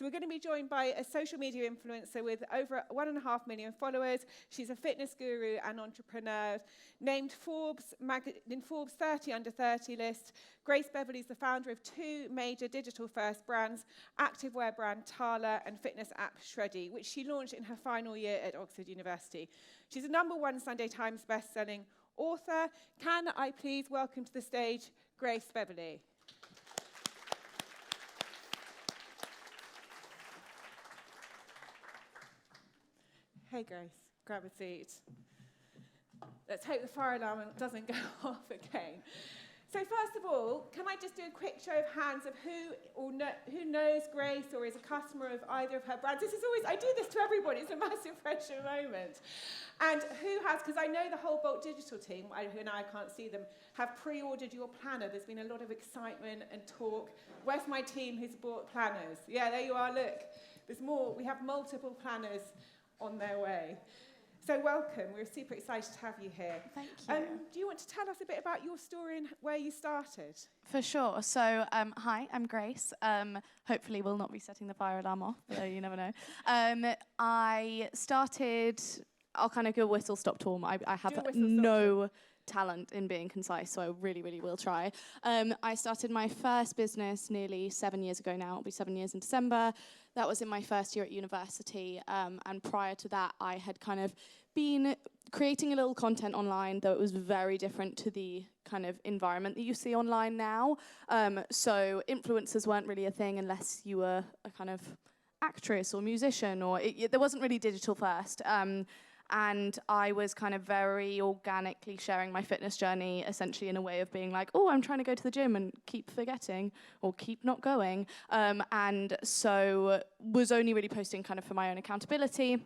So we're going to be joined by a social media influencer with over 1.5 million followers. She's a fitness guru and entrepreneur, named in Forbes 30 under 30 list. Grace Beverley is the founder of 2 major digital-first brands, activewear brand Tala and fitness app Shreddy, which she launched in her final year at Oxford University. She's a #1 Sunday Times best-selling author. Can I please welcome to the stage Grace Beverley? Hey Grace, grab a seat. Let's hope the fire alarm doesn't go off again. So first of all, can I just do a quick show of hands of who knows Grace or is a customer of either of her brands? This is always, I do this to everybody, it's a massive pressure moment. And who has, because I know the whole Bolt Digital team, who now I can't see them, have pre-ordered your planner. There's been a lot of excitement and talk. Where's my team who's bought planners? Yeah, there you are, look. There's more, we have multiple planners on their way. So welcome, we're super excited to have you here. Thank you. Do you want to tell us a bit about your story and where you started? For sure. So, hi, I'm Grace. Hopefully we'll not be setting the fire alarm off, though you never know. I started, I'll kind of go whistle, stop, talk. I have no talent in being concise, so I really, really will try. I started my first business nearly 7 years ago now. It'll be 7 years in December. That was in my first year at university, and prior to that, I had kind of been creating a little content online, though it was very different to the kind of environment that you see online now. So influencers weren't really a thing unless you were a kind of actress or musician, or there wasn't really digital first. And I was kind of very organically sharing my fitness journey, essentially in a way of being like, oh, I'm trying to go to the gym and keep forgetting or keep not going. And so was only really posting kind of for my own accountability.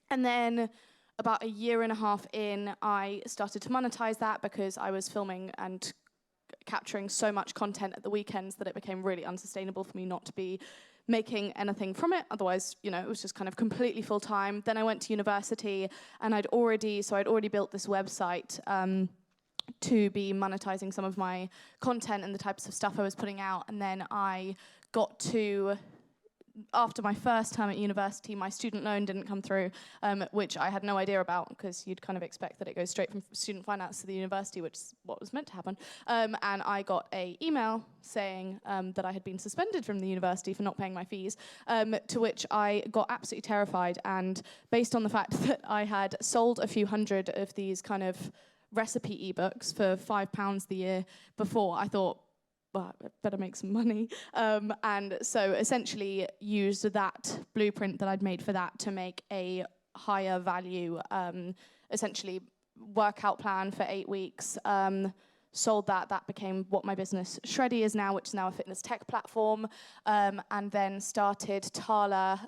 And then about 1.5 years in, I started to monetize that because I was filming and capturing so much content at the weekends that it became really unsustainable for me not to be making anything from it. Otherwise, you know, it was just kind of completely full time. Then I went to university and I'd already built this website to be monetizing some of my content and the types of stuff I was putting out. And then I got to, after my first term at university, my student loan didn't come through, which I had no idea about, because you'd kind of expect that it goes straight from student finance to the university, which is what was meant to happen. And I got an email saying that I had been suspended from the university for not paying my fees, to which I got absolutely terrified. And based on the fact that I had sold a few hundred of these kind of recipe ebooks for £5 the year before, I thought, well, I better make some money. And so essentially used that blueprint that I'd made for that to make a higher value, essentially workout plan for 8 weeks. Sold that. That became what my business Shreddy is now, which is now a fitness tech platform. And then started Tala.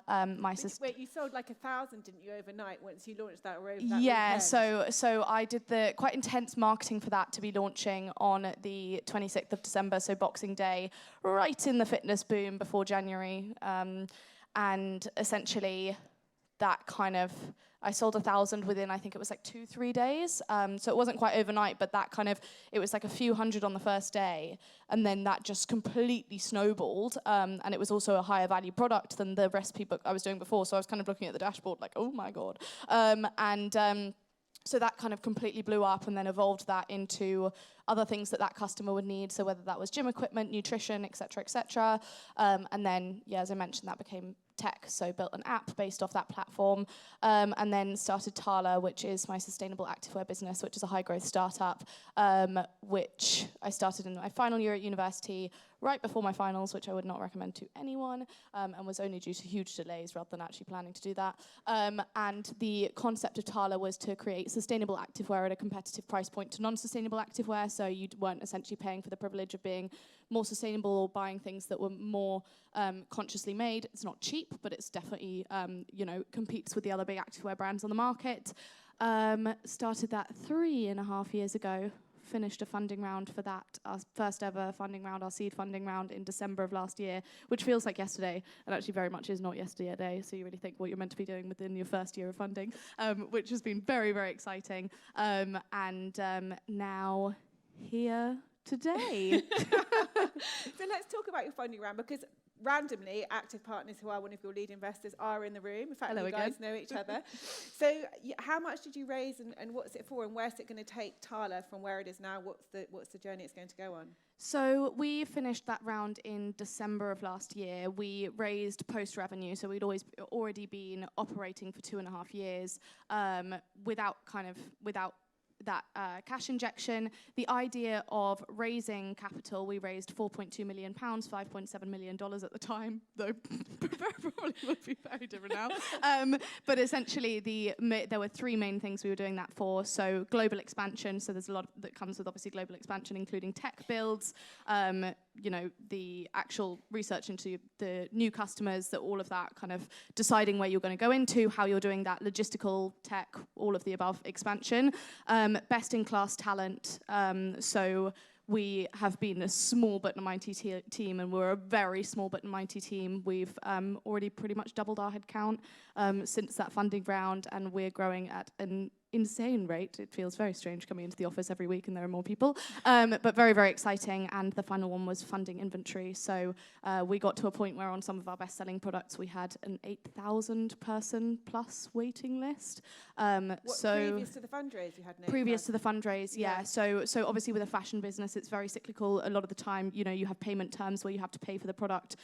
Wait, you sold like 1,000, didn't you, overnight once you launched that? Or over that yeah, weekend? so I did the quite intense marketing for that to be launching on the 26th of December, so Boxing Day, right in the fitness boom before January. And essentially that kind of, I sold 1,000 within, I think it was like 2-3 days. So it wasn't quite overnight, but that kind of, it was like a few hundred on the first day. And then that just completely snowballed. And it was also a higher value product than the recipe book I was doing before. So I was kind of looking at the dashboard like, oh my God. So that kind of completely blew up, and then evolved that into other things that customer would need. So whether that was gym equipment, nutrition, et cetera, et cetera. And then, yeah, as I mentioned, that became tech, so built an app based off that platform, and then started Tala, which is my sustainable activewear business, which is a high growth startup, which I started in my final year at university, right before my finals, which I would not recommend to anyone, and was only due to huge delays rather than actually planning to do that. And the concept of Tala was to create sustainable activewear at a competitive price point to non-sustainable activewear, so you weren't essentially paying for the privilege of being more sustainable or buying things that were more consciously made. It's not cheap, but it's definitely, competes with the other big activewear brands on the market. Started that 3.5 years ago. Finished a funding round for that, our first ever funding round, our seed funding round in December of last year, which feels like yesterday, and actually very much is not yesterday, so you really think what you're meant to be doing within your first year of funding, which has been very, very exciting. Now here today. So let's talk about your funding round, because randomly, active partners who are one of your lead investors are in the room. In fact, Hello you guys again. know each other. So how much did you raise, and what's it for, and where's it going to take Tala from where it is now? What's the journey it's going to go on? So we finished that round in December of last year. We raised post-revenue, so we'd already been operating for 2.5 years without that cash injection. The idea of raising capital, we raised £4.2 million, $5.7 million at the time, though probably would be very different now. But essentially, there were 3 main things we were doing that for. So global expansion, so there's a lot that comes with obviously global expansion, including tech builds, the actual research into the new customers, that all of that kind of deciding where you're going to go into, how you're doing that logistical, tech, all of the above expansion. Best-in-class talent. So we have been a small but mighty team, and we're a very small but mighty team. We've already pretty much doubled our headcount since that funding round, and we're growing at an insane rate. It feels very strange coming into the office every week and there are more people, but very, very exciting. And the final one was funding inventory. So we got to a point where on some of our best-selling products we had an 8,000 person plus waiting list. Previous to the fundraise you had an 8,000? Previous to the fundraise, yeah. So obviously with a fashion business it's very cyclical. A lot of the time, you have payment terms where you have to pay for the product,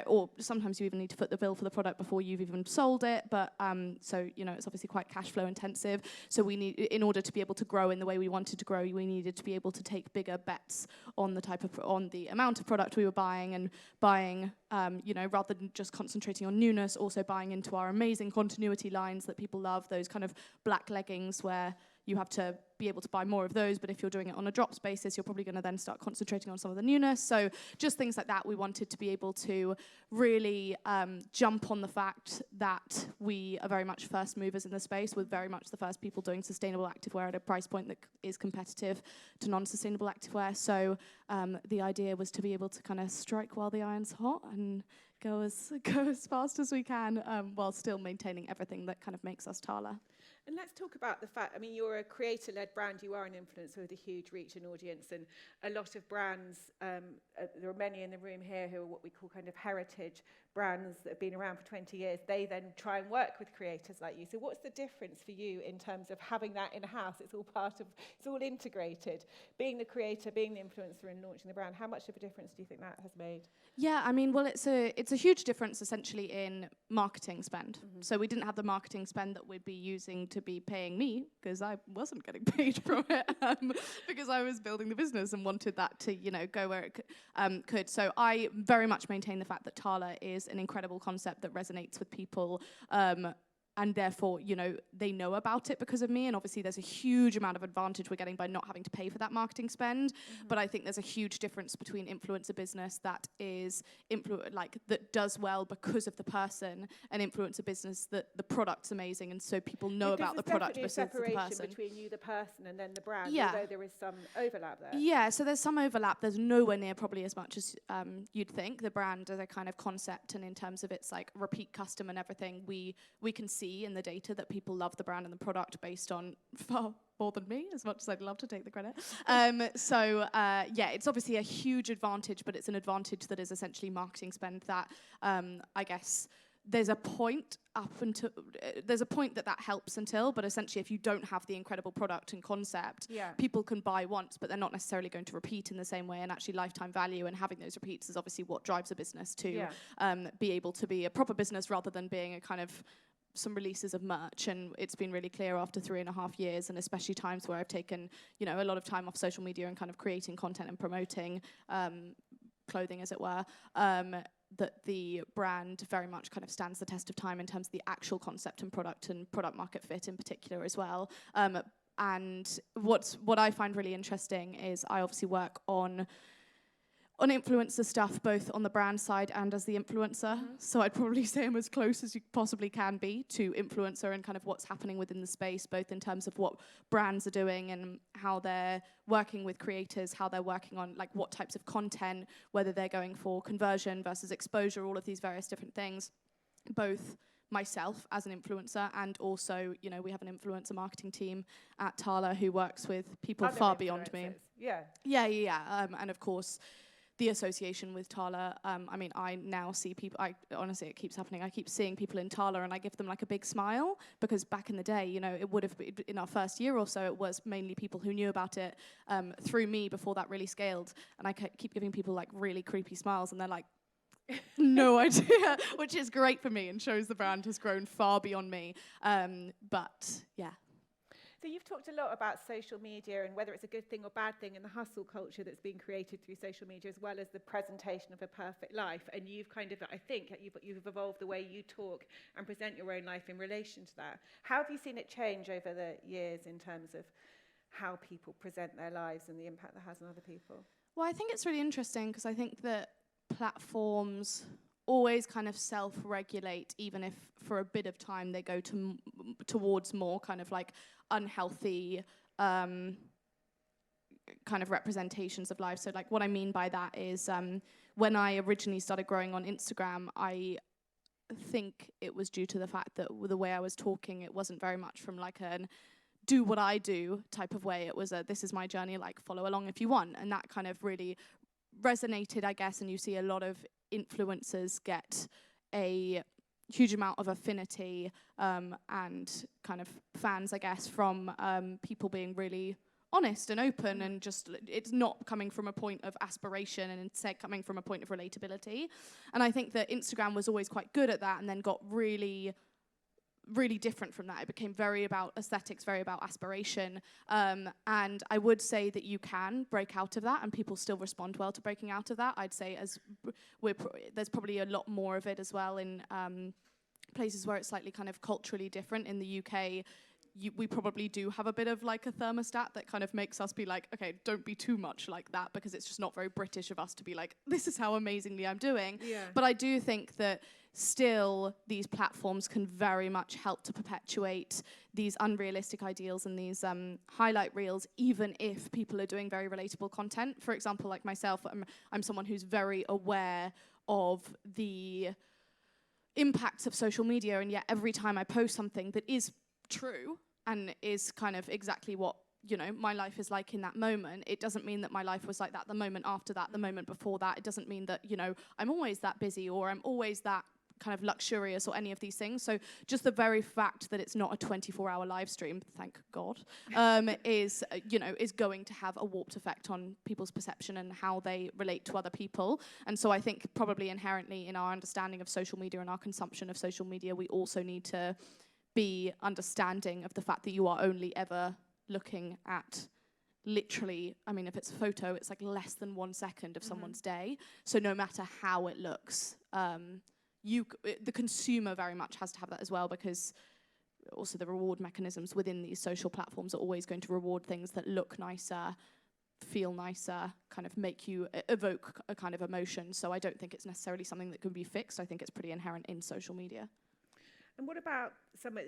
or sometimes you even need to foot the bill for the product before you've even sold it. But it's obviously quite cash flow intensive. So we need, in order to be able to grow in the way we wanted to grow, we needed to be able to take bigger bets on the amount of product we were buying, and buying, rather than just concentrating on newness, also buying into our amazing continuity lines that people love, those kind of black leggings where you have to be able to buy more of those, but if you're doing it on a drops basis, you're probably going to then start concentrating on some of the newness. So just things like that, we wanted to be able to really jump on the fact that we are very much first movers in the space. We're very much the first people doing sustainable activewear at a price point that is competitive to non-sustainable activewear. So the idea was to be able to kind of strike while the iron's hot and go as fast as we can, while still maintaining everything that kind of makes us Tala. And let's talk about the fact, you're a creator-led brand, you are an influencer with a huge reach and audience, and a lot of brands, there are many in the room here who are what we call kind of heritage brands that have been around for 20 years. They then try and work with creators like you. So what's the difference for you in terms of having that in-house? It's all integrated. Being the creator, being the influencer and launching the brand, how much of a difference do you think that has made? Yeah, well, it's a huge difference essentially in marketing spend. Mm-hmm. So we didn't have the marketing spend that we'd be using to be paying me, because I wasn't getting paid from it, because I was building the business and wanted that to, go where it could. So I very much maintain the fact that Tala is an incredible concept that resonates with people. And therefore, they know about it because of me. And obviously, there's a huge amount of advantage we're getting by not having to pay for that marketing spend. Mm-hmm. But I think there's a huge difference between influencer business that is that does well because of the person, and influencer business that the product's amazing, and so people know about the product versus the person. There's definitely a separation between you, the person, and then the brand. Yeah. Although there is some overlap there. Yeah. So there's some overlap. There's nowhere near probably as much as you'd think. The brand as a kind of concept, and in terms of its repeat custom and everything, we can see in the data that people love the brand and the product based on far more than me, as much as I'd love to take the credit. It's obviously a huge advantage, but it's an advantage that is essentially marketing spend that I guess there's a point that helps until, but essentially if you don't have the incredible product and concept, people can buy once, but they're not necessarily going to repeat in the same way, and actually lifetime value and having those repeats is obviously what drives a business to be able to be a proper business rather than being a kind of some releases of merch. And it's been really clear after 3.5 years, and especially times where I've taken, a lot of time off social media and kind of creating content and promoting clothing, as it were, that the brand very much kind of stands the test of time in terms of the actual concept and product market fit in particular as well. And what I find really interesting is I obviously work on influencer stuff, both on the brand side and as the influencer. Mm-hmm. So I'd probably say I'm as close as you possibly can be to influencer and kind of what's happening within the space, both in terms of what brands are doing and how they're working with creators, how they're working on what types of content, whether they're going for conversion versus exposure, all of these various different things, both myself as an influencer, and also, we have an influencer marketing team at Tala who works with people far beyond me. Yeah. Yeah. And of course, the association with Tala. I mean, I now see people, honestly, it keeps happening. I keep seeing people in Tala and I give them like a big smile, because back in the day, you know, it would have been, in our first year or so, it was mainly people who knew about it through me before that really scaled. And I keep giving people like really creepy smiles and they're like, no idea, which is great for me and shows the brand has grown far beyond me. But yeah. So you've talked a lot about social media and whether it's a good thing or bad thing, and the hustle culture that's been created through social media, as well as the presentation of a perfect life. And you've kind of, I think, you've evolved the way you talk and present your own life in relation to that. How have you seen it change over the years in terms of how people present their lives and the impact that has on other people? Well, I think it's really interesting because I think that platforms always kind of self-regulate, even if for a bit of time they go towards more kind of like unhealthy kind of representations of life. So like what I mean by that is when I originally started growing on Instagram, I think it was due to the fact that the way I was talking, it wasn't very much from like an do what I do type of way. It was a this is my journey, like follow along if you want. And that kind of really resonated, I guess, and you see a lot of influencers get a huge amount of affinity and kind of fans, I guess, from people being really honest and open, and just it's not coming from a point of aspiration and instead coming from a point of relatability. And I think that Instagram was always quite good at that and then got really different from that. It became very about aesthetics, very about aspiration. And I would say that you can break out of that and people still respond well to breaking out of that. I'd say as there's probably a lot more of it as well in places where it's slightly kind of culturally different. In the UK, we probably do have a bit of like a thermostat that kind of makes us be like, okay, don't be too much like that, because it's just not very British of us to be like, this is how amazingly I'm doing. Yeah. But I do think that still these platforms can very much help to perpetuate these unrealistic ideals and these highlight reels, even if people are doing very relatable content. For example, like myself, I'm someone who's very aware of the impacts of social media, and yet every time I post something that is true and is kind of exactly what, you know, my life is like in that moment, it doesn't mean that my life was like that the moment after that, the moment before that. It doesn't mean that, you know, I'm always that busy or I'm always that kind of luxurious or any of these things. So just the very fact that it's not a 24-hour live stream, thank God, is, you know, is going to have a warped effect on people's perception and how they relate to other people. And so I think probably inherently in our understanding of social media and our consumption of social media, we also need to be understanding of the fact that you are only ever looking at literally, I mean, if it's a photo, it's like less than 1 second of someone's day. So no matter how it looks, the consumer very much has to have that as well, because also the reward mechanisms within these social platforms are always going to reward things that look nicer, feel nicer, kind of make you evoke a kind of emotion. So I don't think it's necessarily something that can be fixed. I think it's pretty inherent in social media. And what about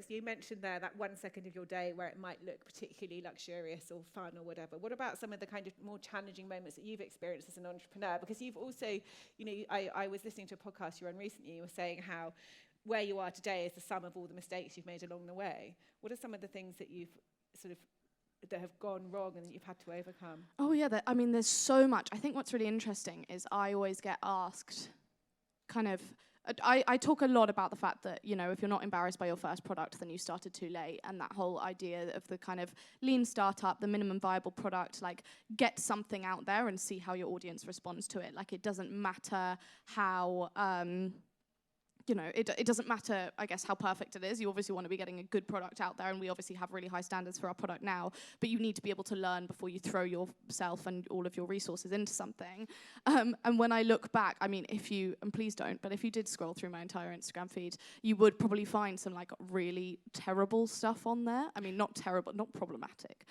you mentioned there that 1 second of your day where it might look particularly luxurious or fun or whatever. What about some of the kind of more challenging moments that you've experienced as an entrepreneur? Because you've also, you know, I was listening to a podcast you were on recently, you were saying how where you are today is the sum of all the mistakes you've made along the way. What are some of the things that you've sort of that have gone wrong and that you've had to overcome? Oh yeah, I mean, there's so much. I think what's really interesting is I always get asked kind of, I talk a lot about the fact that, you know, if you're not embarrassed by your first product, then you started too late. And that whole idea of the kind of lean startup, the minimum viable product, like get something out there and see how your audience responds to it. Like it doesn't matter how, you know, it doesn't matter, I guess, how perfect it is. You obviously want to be getting a good product out there, and we obviously have really high standards for our product now, but you need to be able to learn before you throw yourself and all of your resources into something. And when I look back, I mean, and please don't, but if you did scroll through my entire Instagram feed, you would probably find some like really terrible stuff on there. I mean, not terrible, not problematic.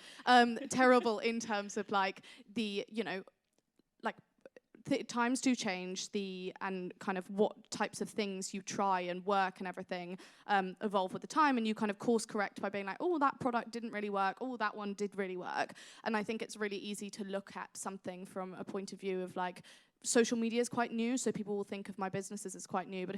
Terrible in terms of like the, you know, like, times do change, and kind of what types of things you try and work and everything evolve with the time, and you kind of course correct by being like, oh, that product didn't really work, oh, that one did really work. And I think it's really easy to look at something from a point of view of like, social media is quite new, so people will think of my businesses as quite new. But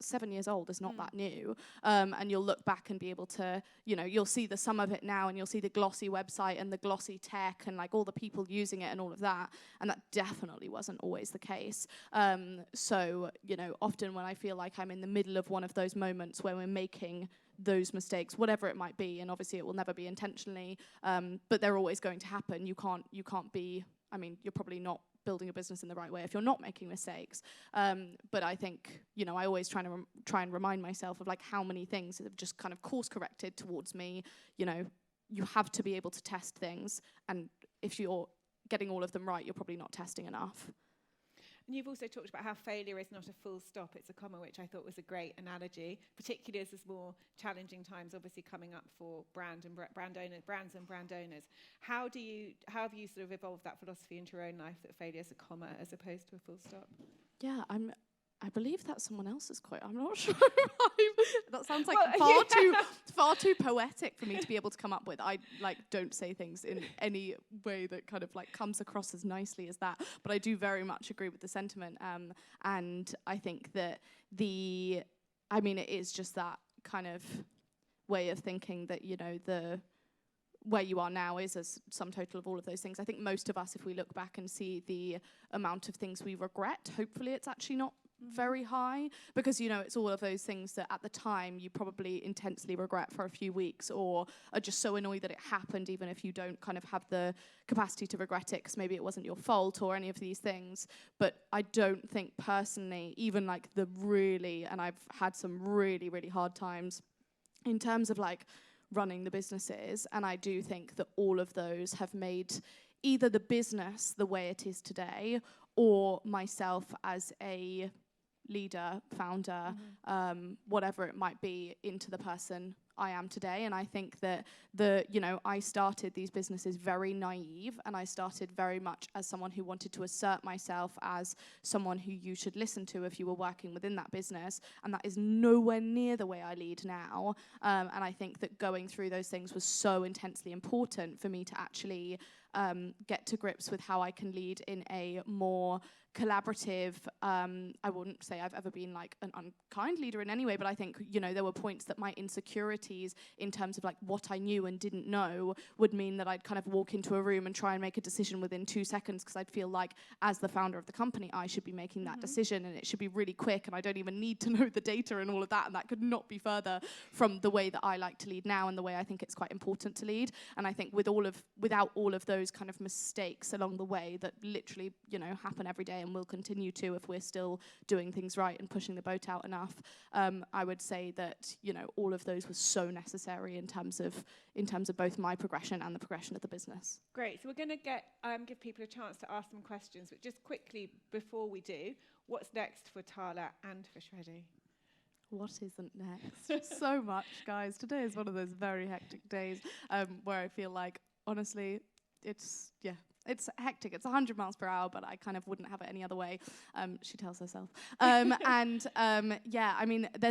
7 years old is not that new. And you'll look back and be able to, you'll see the sum of it now, and you'll see the glossy website and the glossy tech and like all the people using it and all of that. And that definitely wasn't always the case. So, often when I feel like I'm in the middle of one of those moments where we're making those mistakes, whatever it might be, and obviously it will never be intentionally, but they're always going to happen. You can't be, you're probably not building a business in the right way if you're not making mistakes. But I think, I always try and remind myself of like how many things have just kind of course corrected towards me. You have to be able to test things, and if you're getting all of them right, you're probably not testing enough. And you've also talked about how failure is not a full stop, it's a comma, which I thought was a great analogy, particularly as there's more challenging times obviously coming up for brands and brand owners. How have you sort of evolved that philosophy into your own life, that failure is a comma as opposed to a full stop? Yeah, I believe that's someone else's quote. I'm not sure. That sounds like far too poetic for me to be able to come up with. I don't say things in any way that kind of like comes across as nicely as that. But I do very much agree with the sentiment. And I think that it is just that kind of way of thinking that, the where you are now is a sum total of all of those things. I think most of us, if we look back and see the amount of things we regret, hopefully it's actually not very high, because it's all of those things that at the time you probably intensely regret for a few weeks, or are just so annoyed that it happened, even if you don't kind of have the capacity to regret it because maybe it wasn't your fault or any of these things. But I don't think personally, even like and I've had some really, really hard times in terms of like running the businesses, and I do think that all of those have made either the business the way it is today, or myself as a leader, founder, whatever it might be, into the person I am today. And I think that I started these businesses very naive, and I started very much as someone who wanted to assert myself as someone who you should listen to if you were working within that business. And that is nowhere near the way I lead now. And I think that going through those things was so intensely important for me to actually get to grips with how I can lead in a more collaborative, I wouldn't say I've ever been like an unkind leader in any way, but I think, there were points that my insecurities in terms of like what I knew and didn't know would mean that I'd kind of walk into a room and try and make a decision within 2 seconds, because I'd feel like as the founder of the company, I should be making that decision, and it should be really quick, and I don't even need to know the data and all of that, and that could not be further from the way that I like to lead now and the way I think it's quite important to lead. And I think without all of those kind of mistakes along the way that literally, happen every day and will continue to if we're still doing things right and pushing the boat out enough, I would say that, all of those was so necessary in terms of both my progression and the progression of the business. Great. So we're going to give people a chance to ask some questions, but just quickly before we do, what's next for Tala and for Shreddy? What isn't next? So much, guys. Today is one of those very hectic days where I feel like, honestly, it's hectic. It's 100 miles per hour, but I kind of wouldn't have it any other way. She tells herself. There's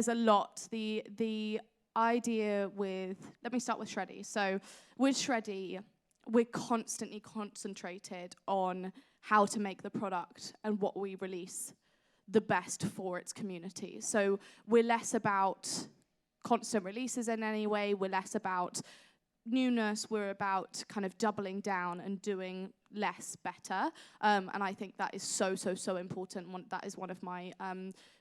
a lot. The idea let me start with Shreddy. So with Shreddy, we're constantly concentrated on how to make the product and what we release the best for its community. So we're less about constant releases in any way. We're less about newness. We're about kind of doubling down and doing less better. And I think that is so, so, so important. That is one of my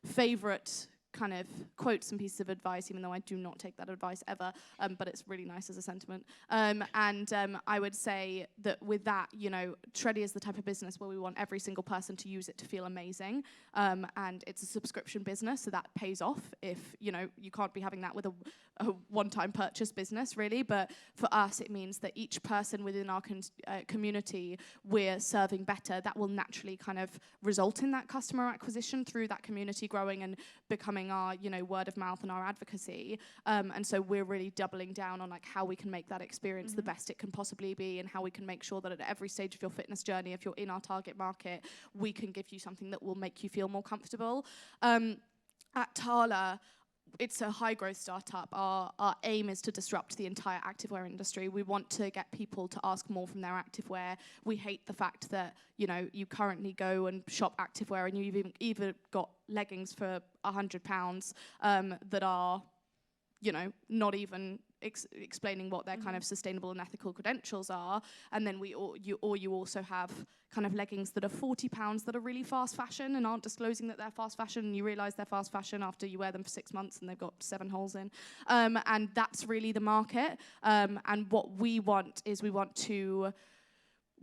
favorite kind of quotes and pieces of advice, even though I do not take that advice ever, but it's really nice as a sentiment. I would say that with that, Shreddy is the type of business where we want every single person to use it to feel amazing. And it's a subscription business, so that pays off. If, you can't be having that with a one-time purchase business, really. But for us, it means that each person within our community we're serving better. That will naturally kind of result in that customer acquisition through that community growing and becoming our, word of mouth and our advocacy. And so we're really doubling down on like how we can make that experience the best it can possibly be, and how we can make sure that at every stage of your fitness journey, if you're in our target market, we can give you something that will make you feel more comfortable. At Tala, it's a high growth startup. Our aim is to disrupt the entire activewear industry. We want to get people to ask more from their activewear. We hate the fact that, you know, you currently go and shop activewear and you've even got leggings for £100 that are, you know, not even explaining what their kind of sustainable and ethical credentials are. And then you also have kind of leggings that are £40 that are really fast fashion and aren't disclosing that they're fast fashion, and you realise they're fast fashion after you wear them for 6 months and they've got 7 holes in. And that's really the market. And what we want is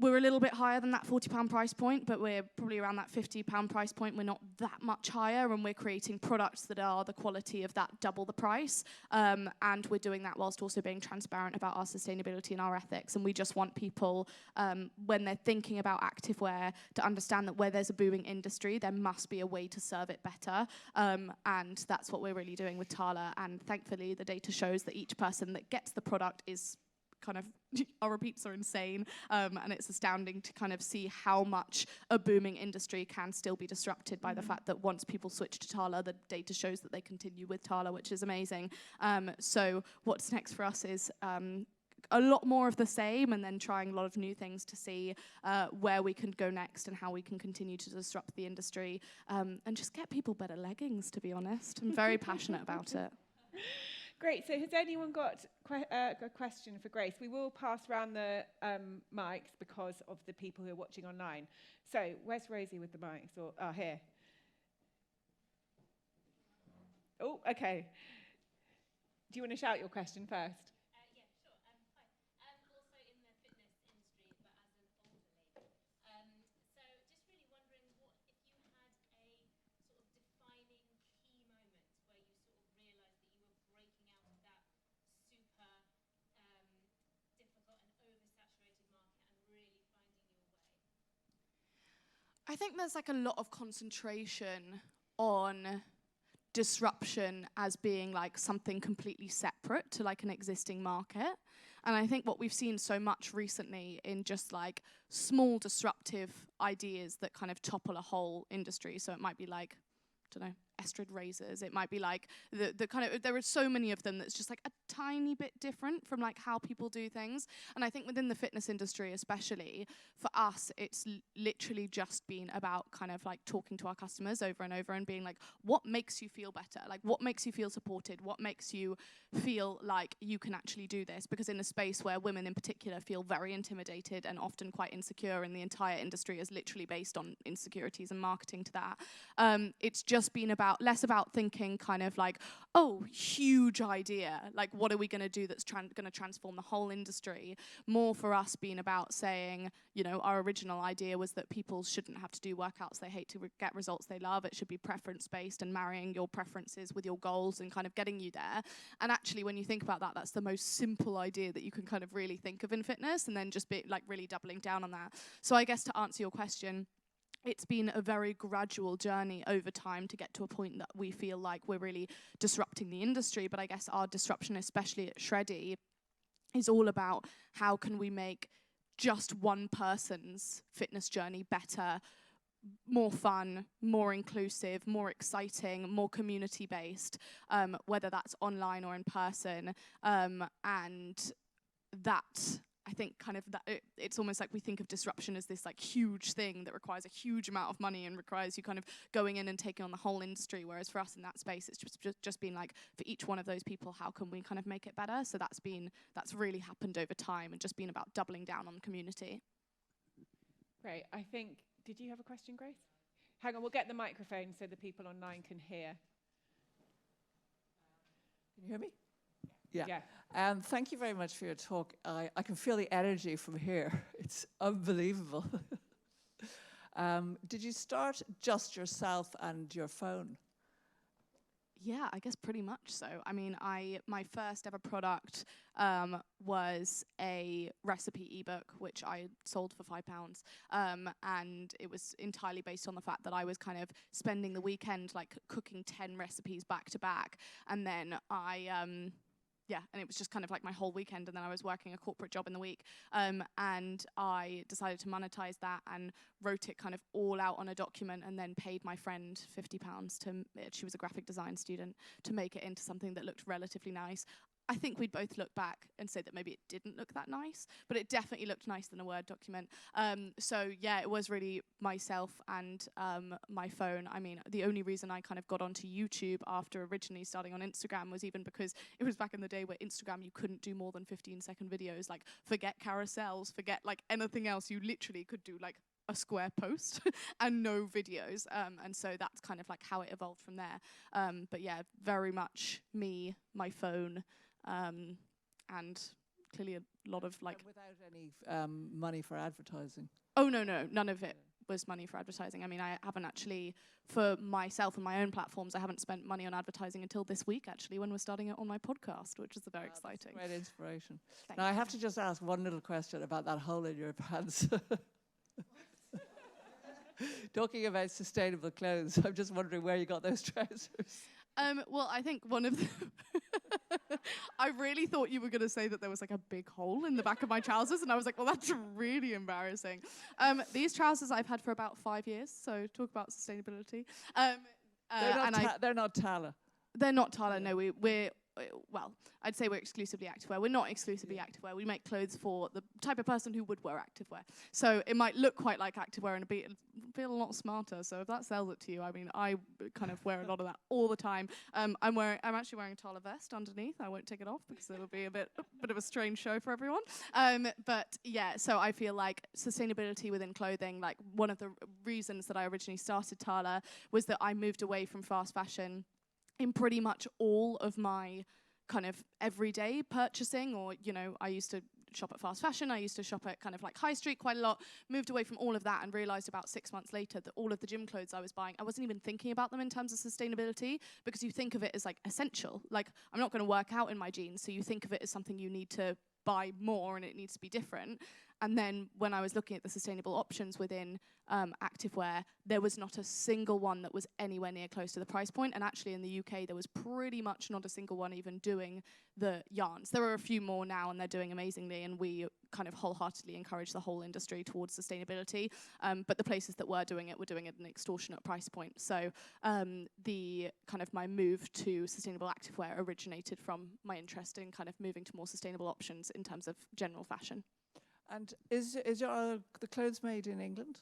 we're a little bit higher than that £40 price point, but we're probably around that £50 price point. We're not that much higher, and we're creating products that are the quality of that double the price. And we're doing that whilst also being transparent about our sustainability and our ethics. And we just want people, when they're thinking about activewear, to understand that where there's a booming industry, there must be a way to serve it better. And that's what we're really doing with Tala. And thankfully, the data shows that each person that gets the product is kind of, our repeats are insane, and it's astounding to kind of see how much a booming industry can still be disrupted by the fact that once people switch to Tala, the data shows that they continue with Tala, which is amazing. So what's next for us is a lot more of the same, and then trying a lot of new things to see where we can go next and how we can continue to disrupt the industry, and just get people better leggings, to be honest. I'm very passionate about it. Great. So has anyone got a question for Grace? We will pass around the mics because of the people who are watching online. So where's Rosie with the mics? Or here. Oh, okay. Do you want to shout your question first? Yeah, sure. Hi. Also in the fitness industry, but as an older lady. So just really wondering if you had a sort of defining key moment where you sort of realised that you were breaking out of that super difficult and oversaturated market and really finding your way. I think there's like a lot of concentration on disruption as being like something completely separate to like an existing market. And I think what we've seen so much recently in just like small disruptive ideas that kind of topple a whole industry. So it might be like, I don't know, Estrid razors. It might be like the kind of, there are so many of them that's just like a tiny bit different from like how people do things. And I think within the fitness industry especially, for us, it's literally just been about kind of like talking to our customers over and over and being like, what makes you feel better? Like what makes you feel supported? What makes you feel like you can actually do this? Because in a space where women in particular feel very intimidated and often quite insecure, and the entire industry is literally based on insecurities and marketing to that, it's just been less about thinking kind of like, oh, huge idea, like what are we going to do that's going to transform the whole industry? More for us being about saying, you know, our original idea was that people shouldn't have to do workouts they hate to get results they love. It should be preference based and marrying your preferences with your goals and kind of getting you there. And actually, when you think about that, that's the most simple idea that you can kind of really think of in fitness, and then just be like really doubling down on that. So I guess to answer your question, it's been a very gradual journey over time to get to a point that we feel like we're really disrupting the industry. But I guess our disruption, especially at Shreddy, is all about how can we make just one person's fitness journey better, more fun, more inclusive, more exciting, more community-based, whether that's online or in person. And that, I think kind of that it's almost like we think of disruption as this like huge thing that requires a huge amount of money and requires you kind of going in and taking on the whole industry. Whereas for us in that space, it's just been like, for each one of those people, how can we kind of make it better? So that's really happened over time and just been about doubling down on community. Great. I think, did you have a question, Grace? Hang on, we'll get the microphone so the people online can hear. Can you hear me? Yeah. Thank you very much for your talk. I can feel the energy from here. It's unbelievable. Did you start just yourself and your phone? Yeah, I guess pretty much so. I mean, my first ever product was a recipe ebook, which I sold for £5. And it was entirely based on the fact that I was kind of spending the weekend like cooking 10 recipes back to back. And then I yeah, and it was just kind of like my whole weekend, and then I was working a corporate job in the week, and I decided to monetize that and wrote it kind of all out on a document, and then paid my friend £50 she was a graphic design student, to make it into something that looked relatively nice. I think we'd both look back and say that maybe it didn't look that nice, but it definitely looked nicer than a Word document. So yeah, it was really myself and my phone. I mean, the only reason I kind of got onto YouTube after originally starting on Instagram was even because it was back in the day where Instagram, you couldn't do more than 15-second videos. Like, forget carousels, forget like anything else. You literally could do like a square post and no videos. And so that's kind of like how it evolved from there. But yeah, very much me, my phone, and clearly a lot of like... And without any money for advertising? Oh, no, none of it was money for advertising. I mean, I haven't actually, for myself and my own platforms, I haven't spent money on advertising until this week, actually, when we're starting it on my podcast, which is very exciting. That's great inspiration. Thank Now, you. I have to just ask one little question about that hole in your pants. Talking about sustainable clothes, I'm just wondering where you got those trousers. Well, I think one of the... I really thought you were going to say that there was like a big hole in the back of my trousers, and I was like, well, that's really embarrassing. These trousers I've had for about 5 years, so talk about sustainability. They're not Tala. They're not Tala, no. We're well, I'd say we're exclusively activewear. We're not exclusively activewear. We make clothes for the type of person who would wear activewear. So it might look quite like activewear and feel a lot smarter. So if that sells it to you, I mean, I kind of wear a lot of that all the time. I'm actually wearing a Tala vest underneath. I won't take it off because it'll be a bit of a strange show for everyone. But yeah, so I feel like sustainability within clothing, like one of the reasons that I originally started Tala was that I moved away from fast fashion in pretty much all of my kind of everyday purchasing, or, you know, I used to shop at fast fashion, I used to shop at kind of like high street quite a lot, moved away from all of that and realized about 6 months later that all of the gym clothes I was buying, I wasn't even thinking about them in terms of sustainability, because you think of it as like essential. Like, I'm not going to work out in my jeans, so you think of it as something you need to buy more and it needs to be different. And then when I was looking at the sustainable options within activewear, there was not a single one that was anywhere near close to the price point. And actually in the UK, there was pretty much not a single one even doing the yarns. There are a few more now and they're doing amazingly, and we kind of wholeheartedly encourage the whole industry towards sustainability. But the places that were doing it at an extortionate price point. So the kind of my move to sustainable activewear originated from my interest in kind of moving to more sustainable options in terms of general fashion. And is the clothes made in England?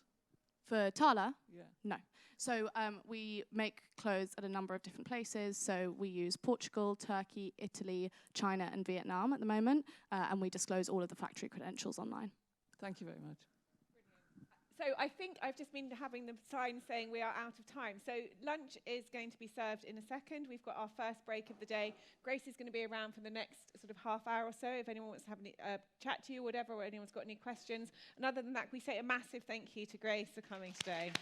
For Tala? Yeah. No. So we make clothes at a number of different places. So we use Portugal, Turkey, Italy, China, and Vietnam at the moment. And we disclose all of the factory credentials online. Thank you very much. So I think I've just been having the sign saying we are out of time. So lunch is going to be served in a second. We've got our first break of the day. Grace is going to be around for the next sort of half hour or so if anyone wants to have a chat to you or whatever, or anyone's got any questions. And other than that, we say a massive thank you to Grace for coming today.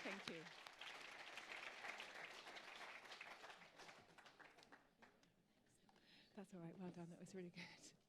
Thank you. That's all right. Well done. That was really good.